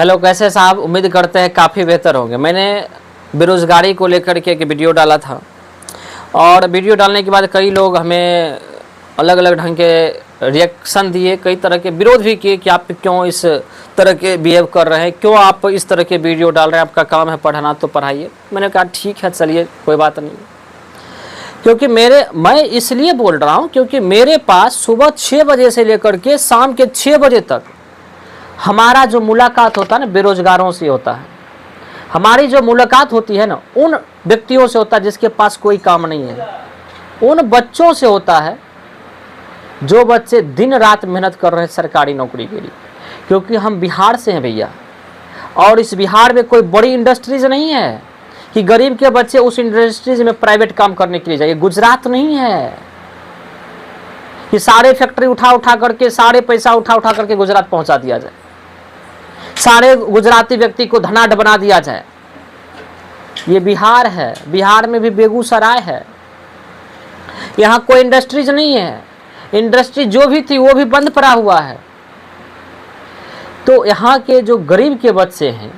Hello, कैसे साहब? उम्मीद करते हैं काफ़ी बेहतर होंगे। मैंने बेरोज़गारी को लेकर के एक वीडियो डाला था और वीडियो डालने के बाद कई लोग हमें अलग अलग ढंग के रिएक्शन दिए, कई तरह के विरोध भी किए कि आप क्यों इस तरह के बिहेव कर रहे हैं, क्यों आप इस तरह के वीडियो डाल रहे हैं, आपका काम है पढ़ाना तो पढ़ाइए। मैंने कहा ठीक है, चलिए कोई बात नहीं। क्योंकि मैं इसलिए बोल रहा हूँ क्योंकि मेरे पास सुबह 6 बजे से लेकर के शाम के 6 बजे तक हमारा जो मुलाकात होता है ना, बेरोजगारों से होता है। हमारी जो मुलाकात होती है ना, उन व्यक्तियों से होता है जिसके पास कोई काम नहीं है, उन बच्चों से होता है जो बच्चे दिन रात मेहनत कर रहे हैं सरकारी नौकरी के लिए। क्योंकि हम बिहार से हैं भैया, और इस बिहार में कोई बड़ी इंडस्ट्रीज नहीं है कि गरीब के बच्चे उस इंडस्ट्रीज में प्राइवेट काम करने के लिए जाए। गुजरात नहीं है कि सारे फैक्ट्री उठा करके, सारे पैसा उठा करके गुजरात पहुंचा दिया जाए, सारे गुजराती व्यक्ति को धनाढ़ बना दिया जाए। ये बिहार है, बिहार में भी बेगूसराय है, यहाँ कोई इंडस्ट्रीज नहीं है। इंडस्ट्री जो भी थी वो भी बंद पड़ा हुआ है। तो यहाँ के जो गरीब के बच्चे हैं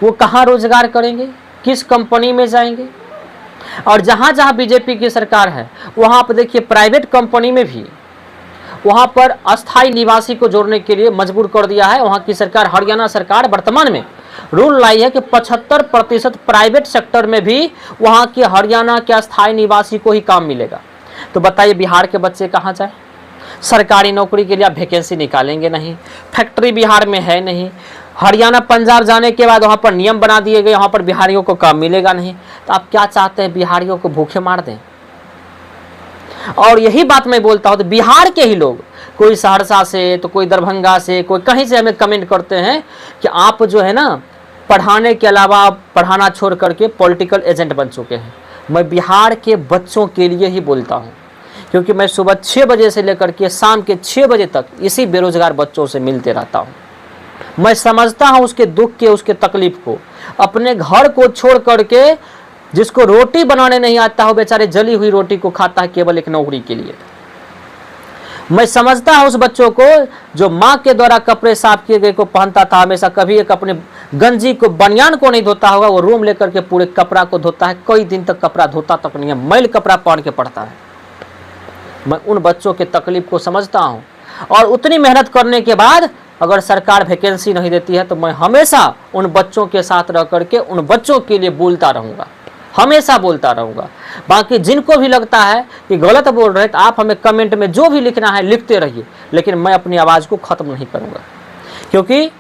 वो कहाँ रोजगार करेंगे, किस कंपनी में जाएंगे? और जहाँ जहाँ बीजेपी की सरकार है वहाँ पर देखिए प्राइवेट कंपनी में भी वहाँ पर अस्थायी निवासी को जोड़ने के लिए मजबूर कर दिया है। वहाँ की सरकार, हरियाणा सरकार वर्तमान में रूल लाई है कि 75% प्राइवेट सेक्टर में भी वहाँ के हरियाणा के अस्थायी निवासी को ही काम मिलेगा। तो बताइए बिहार के बच्चे कहाँ जाए? सरकारी नौकरी के लिए आप वैकेंसी निकालेंगे नहीं, फैक्ट्री बिहार में है नहीं। हरियाणा पंजाब जाने के बाद वहाँ पर नियम बना दिए गए, वहाँ पर बिहारियों को काम मिलेगा नहीं। तो आप क्या चाहते हैं, बिहारियों को भूखे मार दें? और यही बात मैं बोलता हूँ, तो बिहार के ही लोग, कोई सहरसा से तो कोई दरभंगा से, कोई कहीं से हमें कमेंट करते हैं कि आप जो है ना पढ़ाने के अलावा, पढ़ाना छोड़ करके पॉलिटिकल एजेंट बन चुके हैं। मैं बिहार के बच्चों के लिए ही बोलता हूँ, क्योंकि मैं सुबह 6 बजे से लेकर के शाम के 6 बजे तक इसी बेरोजगार बच्चों से मिलते रहता हूँ। मैं समझता हूँ उसके दुख के, उसके तकलीफ को। अपने घर को छोड़ करके जिसको रोटी बनाने नहीं आता हो, बेचारे जली हुई रोटी को खाता है केवल एक नौकरी के लिए। मैं समझता हूँ उस बच्चों को जो माँ के द्वारा कपड़े साफ किए गए को पहनता था हमेशा, कभी एक अपने गंजी को, बनियान को नहीं धोता होगा, वो रूम लेकर के पूरे कपड़ा को धोता है, कई दिन तक कपड़ा धोता तक नहीं है, मैल कपड़ा पहन के पढ़ता है। मैं उन बच्चों के तकलीफ को समझता हूँ। और उतनी मेहनत करने के बाद अगर सरकार वैकेंसी नहीं देती है तो मैं हमेशा उन बच्चों के साथ रह करके उन बच्चों के लिए बोलता रहूँगा, हमेशा बोलता रहूँगा। बाकी जिनको भी लगता है कि गलत बोल रहे हैं तो आप हमें कमेंट में जो भी लिखना है लिखते रहिए, लेकिन मैं अपनी आवाज़ को ख़त्म नहीं करूँगा। क्योंकि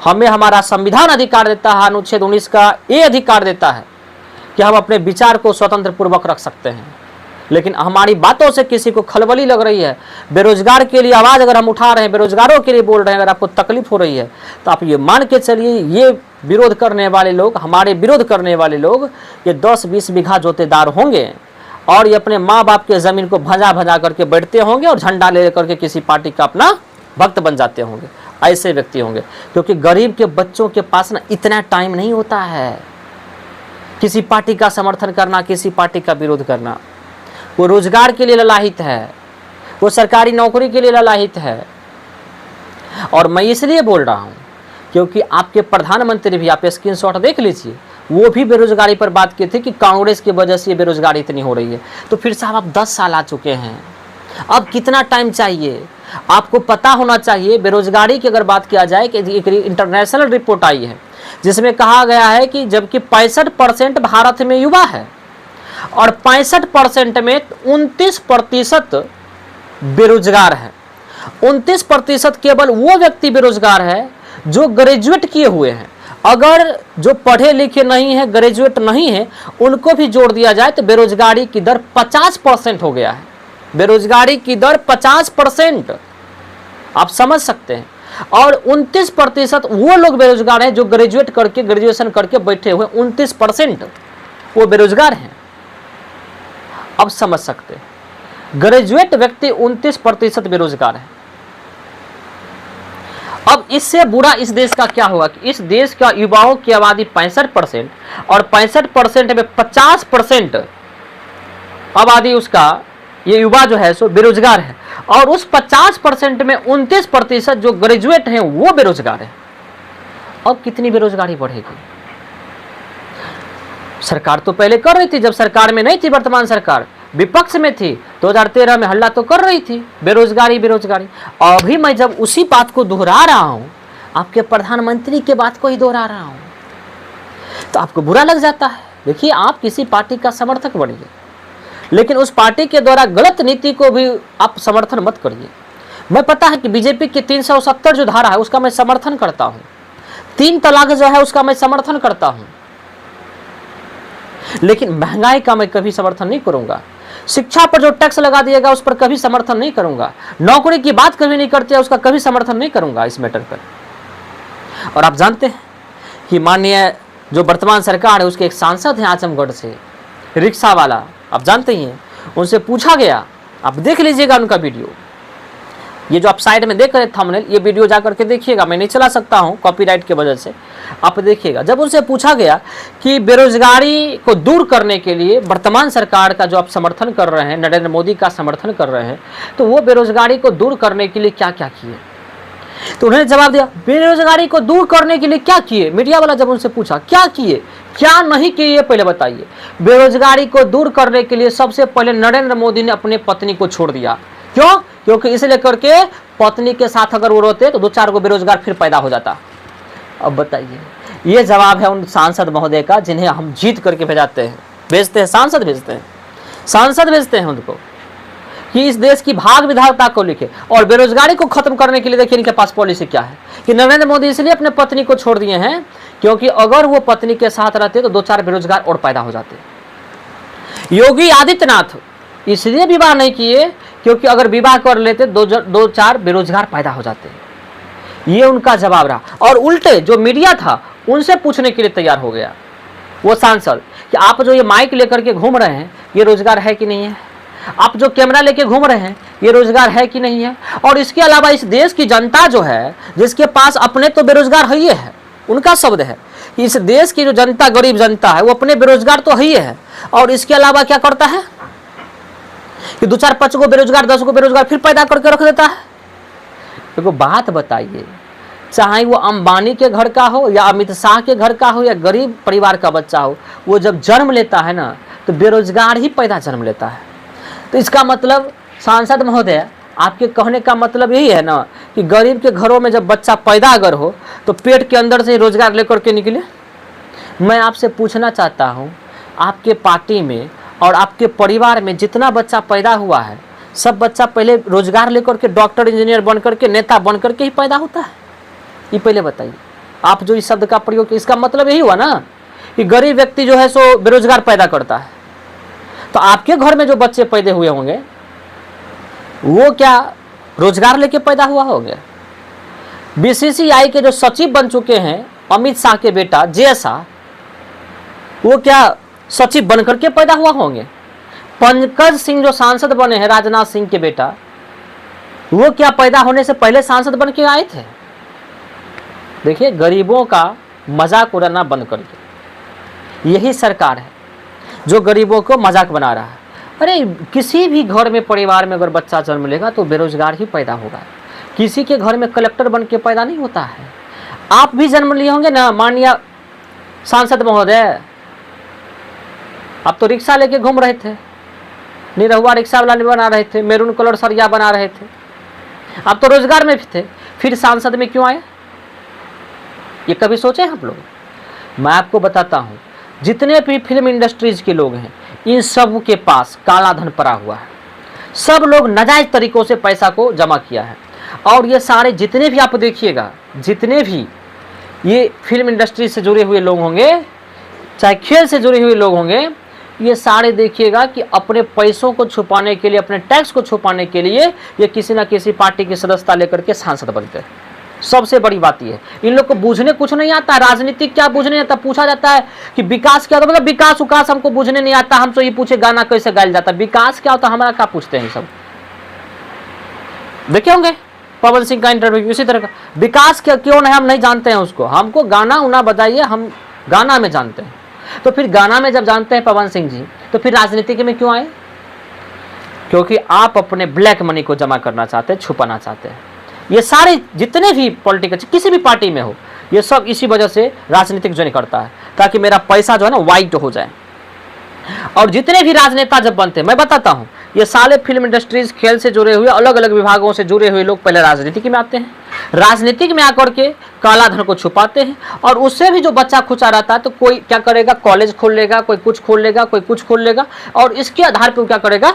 हमें हमारा संविधान अधिकार देता है, अनुच्छेद 19 का ये अधिकार देता है कि हम अपने विचार को स्वतंत्र पूर्वक रख सकते हैं। लेकिन हमारी बातों से किसी को खलबली लग रही है, बेरोजगार के लिए आवाज़ अगर हम उठा रहे हैं, बेरोजगारों के लिए बोल रहे हैं, अगर आपको तकलीफ हो रही है तो आप ये मान के चलिए, ये विरोध करने वाले लोग, हमारे विरोध करने वाले लोग, ये 10-20 बीघा जोतेदार होंगे और ये अपने माँ बाप के ज़मीन को भजा करके बैठते होंगे और झंडा ले करके किसी पार्टी का अपना भक्त बन जाते होंगे। ऐसे व्यक्ति होंगे, क्योंकि गरीब के बच्चों के पास ना इतना टाइम नहीं होता है किसी पार्टी का समर्थन करना, किसी पार्टी का विरोध करना। वो रोजगार के लिए ललाहित है, वो सरकारी नौकरी के लिए ललाहित है। और मैं इसलिए बोल रहा हूँ क्योंकि आपके प्रधानमंत्री भी, आप स्क्रीनशॉट देख लीजिए, वो भी बेरोजगारी पर बात की थी कि कांग्रेस की वजह से ये बेरोजगारी इतनी हो रही है। तो फिर साहब आप 10 साल आ चुके हैं, अब कितना टाइम चाहिए? आपको पता होना चाहिए। बेरोजगारी की अगर बात किया जाए कि एक इंटरनेशनल रिपोर्ट आई है जिसमें कहा गया है कि जबकि 65% भारत में युवा है और 65% में 29% बेरोजगार है। 29% केवल वो व्यक्ति बेरोजगार है जो ग्रेजुएट किए हुए हैं। अगर जो पढ़े लिखे नहीं है, ग्रेजुएट नहीं है, उनको भी जोड़ दिया जाए तो बेरोजगारी की दर 50% हो गया है। बेरोजगारी की दर 50%, आप समझ सकते हैं। और 29% वो लोग बेरोजगार हैं जो ग्रेजुएट करके, ग्रेजुएशन करके बैठे हुए। 29% वो बेरोजगार हैं। अब समझ सकते हैं, ग्रेजुएट व्यक्ति 29% बेरोजगार है। अब इससे बुरा इस देश का क्या होगा कि इस देश का युवाओं की आबादी 65% और 65% में 50% आबादी उसका, ये युवा जो है सो बेरोजगार है। और उस 50% में 29% जो ग्रेजुएट हैं वो बेरोजगार है। अब कितनी बेरोजगारी बढ़ेगी। सरकार तो पहले कर रही थी, जब सरकार में नहीं थी, वर्तमान सरकार विपक्ष में थी, 2013 में हल्ला तो कर रही थी बेरोजगारी बेरोजगारी। अभी मैं जब उसी बात को दोहरा रहा हूं, आपके प्रधानमंत्री के बात को ही दोहरा रहा हूं, तो आपको बुरा लग जाता है। देखिए, आप किसी पार्टी का समर्थक बनिए, लेकिन उस पार्टी के द्वारा गलत नीति को भी आप समर्थन मत करिए। मैं पता है कि बीजेपी की 370 जो धारा है उसका मैं समर्थन करता हूं, 3 तलाक जो है उसका मैं समर्थन करता हूं, लेकिन महंगाई का मैं कभी समर्थन नहीं करूंगा। शिक्षा पर जो टैक्स लगा दिएगा उस पर कभी समर्थन नहीं करूंगा। नौकरी की बात कभी नहीं करते, उसका कभी समर्थन नहीं करूंगा इस मैटर पर। और आप जानते हैं कि माननीय जो वर्तमान सरकार है उसके एक सांसद हैं आजमगढ़ से, रिक्शा वाला, आप जानते ही हैं, उनसे पूछा गया, आप देख लीजिएगा उनका वीडियो, ये जो आप साइड में देख रहे हैं थंबनेल, ये वीडियो जाकर के देखिएगा, मैं नहीं चला सकता हूं कॉपीराइट की वजह से, आप देखिएगा। जब उनसे पूछा गया कि बेरोजगारी को दूर करने के लिए वर्तमान सरकार का जो आप समर्थन कर रहे हैं, नरेंद्र मोदी का समर्थन कर रहे हैं, तो वो बेरोजगारी को दूर करने के लिए क्या क्या किए, तो उन्होंने जवाब दिया, बेरोजगारी को दूर करने के लिए क्या किए। मीडिया वाला जब उनसे पूछा क्या किए क्या नहीं किए, ये पहले बताइए। बेरोजगारी को दूर करने के लिए सबसे पहले नरेंद्र मोदी ने अपनी पत्नी को छोड़ दिया। क्यों? क्योंकि इसलिए करके पत्नी के साथ अगर वो रोते तो 2-4 को बेरोजगार फिर पैदा हो जाता। अब बताइए, ये जवाब है उन सांसद महोदय का जिन्हें हम जीत करके भेजते हैं, सांसद भेजते हैं उनको कि इस देश की भाग विधाता को लिखे। और बेरोजगारी को खत्म करने के लिए देखिए इनके पास पॉलिसी क्या है कि नरेंद्र मोदी इसलिए अपने पत्नी को छोड़ दिए हैं क्योंकि अगर वो पत्नी के साथ रहते तो 2-4 बेरोजगार और पैदा हो जाते। योगी आदित्यनाथ इसलिए विवाह नहीं किए क्योंकि अगर विवाह कर लेते 2-4 बेरोजगार पैदा हो जाते। ये उनका जवाब रहा। और उल्टे जो मीडिया था उनसे पूछने के लिए तैयार हो गया वो सांसद कि आप जो ये माइक लेकर के घूम रहे हैं ये रोजगार है कि नहीं है, आप जो कैमरा लेके घूम रहे हैं ये रोजगार है कि नहीं है। और इसके अलावा इस देश की जनता जो है जिसके पास अपने तो बेरोजगार है ही है, उनका शब्द है कि इस देश की जो जनता गरीब जनता है वो अपने बेरोजगार तो ही है और इसके अलावा क्या करता है कि 2-4-5 को बेरोजगार 10 को बेरोजगार फिर पैदा करके रख देता है। देखो बात बताइए, चाहे वो अंबानी के घर का हो या अमित शाह के घर का हो या गरीब परिवार का बच्चा हो, वो जब जन्म लेता है ना तो बेरोजगार ही पैदा जन्म लेता है। तो इसका मतलब सांसद महोदय आपके कहने का मतलब यही है ना कि गरीब के घरों में जब बच्चा पैदा अगर हो तो पेट के अंदर से रोजगार लेकर के निकले। मैं आपसे पूछना चाहता हूँ, आपके पार्टी में और आपके परिवार में जितना बच्चा पैदा हुआ है सब बच्चा पहले रोजगार लेकर के डॉक्टर इंजीनियर बन करके नेता बन करके ही पैदा होता है? ये पहले बताइए। आप जो इस शब्द का प्रयोग, इसका मतलब यही हुआ ना कि गरीब व्यक्ति जो है सो बेरोजगार पैदा करता है। तो आपके घर में जो बच्चे पैदा हुए होंगे वो क्या रोजगार लेके पैदा हुआ होंगे? बीसीसीआई के जो सचिव बन चुके हैं अमित शाह के बेटा जय शाह, वो क्या सचिव बन करके पैदा हुआ होंगे? पंकज सिंह जो सांसद बने हैं राजनाथ सिंह के बेटा, वो क्या पैदा होने से पहले सांसद बन के आए थे? देखिए, गरीबों का मजाक उड़ाना बंद करिए। यही सरकार है जो गरीबों को मजाक बना रहा है। अरे किसी भी घर में परिवार में अगर बच्चा जन्म लेगा तो बेरोजगार ही पैदा होगा। किसी के घर में कलेक्टर बन के पैदा नहीं होता है। आप भी जन्म लिए होंगे ना माननीय सांसद महोदय, आप तो रिक्शा लेके घूम रहे थे, निरहुआ रिक्शा वाला बना रहे थे, मैरून कलर सरिया बना रहे थे, आप तो रोजगार में भी थे, फिर सांसद में क्यों आए? ये कभी सोचे हम लोग? मैं आपको बताता हूँ, जितने भी फिल्म इंडस्ट्रीज के लोग हैं इन सब के पास काला धन पड़ा हुआ है। सब लोग नाजायज तरीकों से पैसा को जमा किया है। और ये सारे जितने भी आप देखिएगा, जितने भी ये फिल्म इंडस्ट्री से जुड़े हुए लोग होंगे, चाहे खेल से जुड़े हुए लोग होंगे, ये सारे देखिएगा कि अपने पैसों को छुपाने के लिए, अपने टैक्स को छुपाने के लिए ये किसी ना किसी पार्टी की सदस्यता लेकर के सांसद बनते हैं। सबसे बड़ी बात ये है, इन लोग को बूझने कुछ नहीं आता। राजनीतिक क्या बूझने आता? पूछा जाता है कि विकास क्या होता, मतलब विकास उकास हमको बूझने नहीं आता। हम तो ये पूछे गाना कैसे गाया जाता, विकास क्या होता, हमारा क्या पूछते हैं सब। देखे होंगे पवन सिंह का इंटरव्यू इसी तरह का, विकास क्या क्यों नहीं हम नहीं जानते हैं उसको, हमको गाना उना बताइए, हम गाना में जानते हैं। तो फिर गाना में जब जानते हैं पवन सिंह जी, तो फिर राजनीति में क्यों आए? क्योंकि आप अपने ब्लैक मनी को जमा करना चाहते हैं, छुपाना चाहते हैं। ये सारे जितने भी पॉलिटिकल किसी भी पार्टी में हो, ये सब इसी वजह से राजनीतिक ज्वाइन करता है, ताकि मेरा पैसा जो है ना वाइट हो जाए। और जितने भी राजनेता जब बनते हैं, मैं बताता हूँ, ये साले फिल्म इंडस्ट्रीज, खेल से जुड़े हुए, अलग अलग विभागों से जुड़े हुए लोग पहले राजनीतिक में आते हैं, राजनीतिक में आकर के काला धन को छुपाते हैं, और उससे भी जो बच्चा खुचा रहता है तो कोई क्या करेगा, कॉलेज खोल लेगा, कोई कुछ खोल लेगा, कोई कुछ खोल लेगा, और इसके आधार पर क्या करेगा,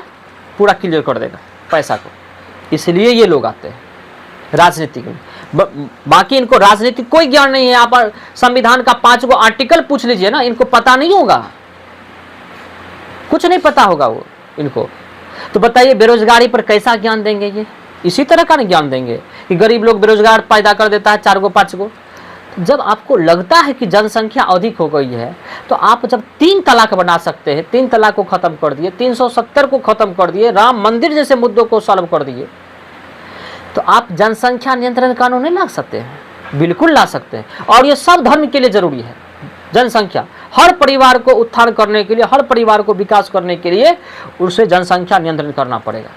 पूरा क्लियर कर देगा पैसा को। इसलिए ये लोग आते हैं राजनीतिक में। बाकी इनको राजनीतिक कोई ज्ञान नहीं है। आप संविधान का 5 गो आर्टिकल पूछ लीजिए ना, इनको पता नहीं होगा, कुछ नहीं पता होगा वो इनको। तो बताइए बेरोजगारी पर कैसा ज्ञान देंगे ये? इसी तरह का ज्ञान देंगे कि गरीब लोग बेरोजगार पैदा कर देता है 4 गो 5 गो। तो जब आपको लगता है कि जनसंख्या अधिक हो गई है, तो आप जब 3 तलाक बना सकते हैं, 3 तलाक को खत्म कर दिए, 370 को खत्म कर दिए, राम मंदिर जैसे मुद्दों को सॉल्व कर दिए, तो आप जनसंख्या नियंत्रण कानून नहीं ला सकते हैं? बिल्कुल ला सकते हैं। और ये सब धर्म के लिए जरूरी है। जनसंख्या हर परिवार को उत्थान करने के लिए, हर परिवार को विकास करने के लिए उसे जनसंख्या नियंत्रण करना पड़ेगा।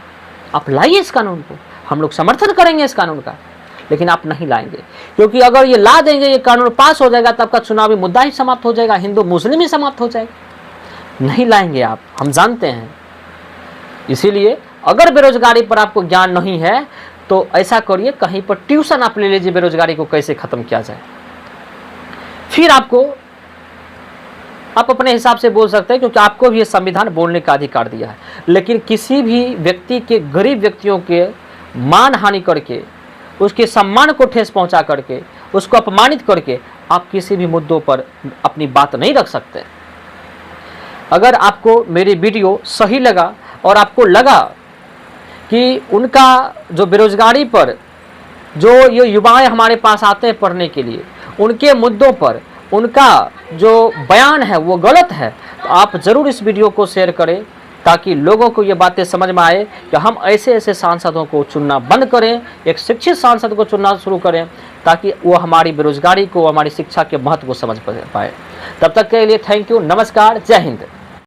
आप लाइए इस कानून को, हम लोग समर्थन करेंगे इस कानून का, लेकिन आप नहीं लाएंगे। क्योंकि अगर ये ला देंगे, ये कानून पास हो जाएगा, तब का चुनावी मुद्दा ही समाप्त हो जाएगा, हिंदू मुस्लिम ही समाप्त हो जाएगा। नहीं लाएंगे आप, हम जानते हैं। इसीलिए अगर बेरोजगारी पर आपको ज्ञान नहीं है तो ऐसा करिए, कहीं पर ट्यूशन आप ले लीजिए, बेरोजगारी को कैसे खत्म किया जाए। फिर आप अपने हिसाब से बोल सकते हैं, क्योंकि आपको भी ये संविधान बोलने का अधिकार दिया है। लेकिन किसी भी व्यक्ति के, गरीब व्यक्तियों के मान हानि करके, उसके सम्मान को ठेस पहुंचा करके, उसको अपमानित करके आप किसी भी मुद्दों पर अपनी बात नहीं रख सकते। अगर आपको मेरी वीडियो सही लगा और आपको लगा कि उनका जो बेरोजगारी पर जो ये युवाएं हमारे पास आते हैं पढ़ने के लिए, उनके मुद्दों पर उनका जो बयान है वो गलत है, तो आप ज़रूर इस वीडियो को शेयर करें, ताकि लोगों को ये बातें समझ में आए कि हम ऐसे ऐसे सांसदों को चुनना बंद करें, एक शिक्षित सांसद को चुनना शुरू करें, ताकि वो हमारी बेरोजगारी को, हमारी शिक्षा के महत्व को समझ पाए। तब तक के लिए थैंक यू, नमस्कार, जय हिंद।